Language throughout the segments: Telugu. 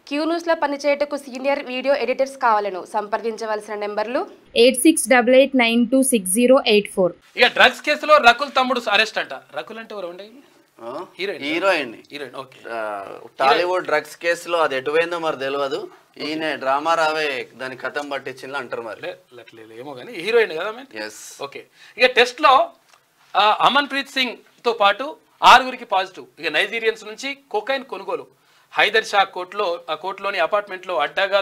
క్యూ న్యూస్ లో పనిచేయటకు సీనియర్ వీడియో ఎడిటర్స్ కావాలను సంప్రదించవలసిన నెంబర్లు 8688960884. ఇక డ్రగ్స్ కేసులో రకుల్ తమ్ముడు అరెస్ట్ అంట. రకుల్ అంటే ఎవరు ఉండే? హీరోయిన్. టాలీవుడ్ డ్రగ్స్ కేసులో అది ఎటువైందో మరి తెలియదు. ఈయన డ్రామా రావే దాని కథం పట్టించింది అంటారు మరి. ఏమో కానీ హీరోయిన్ కదా. ఓకే. ఇక టెస్ట్ లో అమన్ ప్రీత్ సింగ్ తో పాటు 6 పాజిటివ్. ఇక నైజీరియన్స్ నుంచి కొకైన్ కొనుగోలు. హైదర్ షా కోర్టులోని అపార్ట్మెంట్ లో అడ్డాగా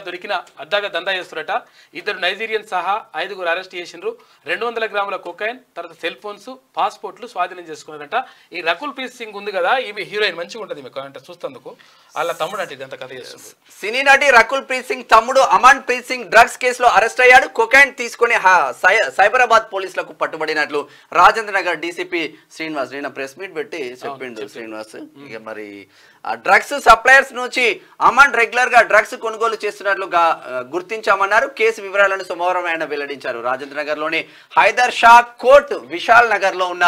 దందా చేస్తున్నట. 2 నైజీరియన్ సహా 5 అరెస్ట్ చేసిండ్రు. 200 గ్రాముల కొకైన్, తర్వాత సెల్ ఫోన్స్, పాస్పోర్ట్లు స్వాధీనం చేసుకున్నారంట. ఈ రకుల్ ప్రీత్ సింగ్ ఉంది కదా, ఈమె హీరోయిన్ మంచిగా ఉంటుంది మీకు అంటే చూస్తందుకు. వాళ్ళ తమ్ముడు అంటే ఇదంతా కథ చేస్తుంది. సినీ నటి రకుల్ ప్రీత్ సింగ్ తమ్ముడు అమన్ ప్రీత్ సింగ్ డ్రగ్స్ కేసులో అరెస్ట్ అయ్యాడు. కొకైన్ తీసుకుని సైబరాబాద్ పోలీసులకు పట్టుబడినట్లు రాజేంద్ర నగర్ డీసీపీ శ్రీనివాస్ నిన్న ప్రెస్ మీట్ పెట్టి చెప్పిండు. శ్రీనివాస్ ఇక మరి డ్రగ్స్ సప్లయర్స్ నుంచి అమన్ రెగ్యులర్ గా డ్రగ్స్ కొనుగోలు చేస్తున్నట్లుగా గుర్తించామన్నారు. కేసు వివరాలను సోమవారం ఆయన వెల్లడించారు. రాజేంద్ర నగర్ లోని హైదర్ షా కోర్ట్ విశాల్ నగర్ లో ఉన్న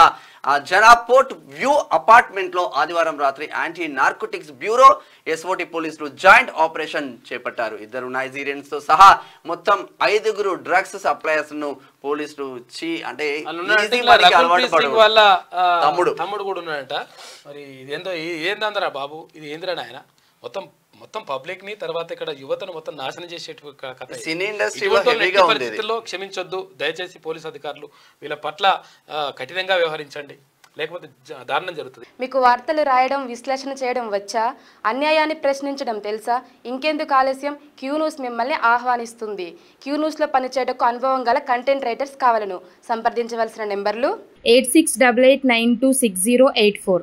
జనాపోర్ట్ వ్యూ అపార్ట్మెంట్ లో ఆదివారం రాత్రి యాంటీ నార్కోటిక్స్ బ్యూరో ఎస్ఓటి పోలీసులు జాయింట్ ఆపరేషన్ చేపట్టారు. 2 నైజీరియన్స్ తో సహా మొత్తం 5 డ్రగ్స్ సప్లయర్స్ ను పోలీసులు అంటే తమ్ముడు కూడా ఉన్నాడట. మరి ఏందందరా బాబు, ఇది ఏందిరా నాయన? మొత్తం పబ్లిక్ ని తర్వాత ఇక్కడ యువతను మొత్తం నాశనం చేసే కథ. పరిస్థితుల్లో క్షమించొద్దు దయచేసి పోలీసు అధికారులు. వీళ్ళ పట్ల కఠినంగా వ్యవహరించండి, లేకపోతే దారుణం జరుగుతుంది. మీకు వార్తలు రాయడం, విశ్లేషణ చేయడం వచ్చా? అన్యాయాన్ని ప్రశ్నించడం తెలుసా? ఇంకెందుకు ఆలస్యం? క్యూ న్యూస్ మిమ్మల్ని ఆహ్వానిస్తుంది. క్యూ న్యూస్ లో పనిచేయటకు అనుభవం గల కంటెంట్ రైటర్స్ కావాలను సంప్రదించవలసిన నెంబర్లు 8688960884.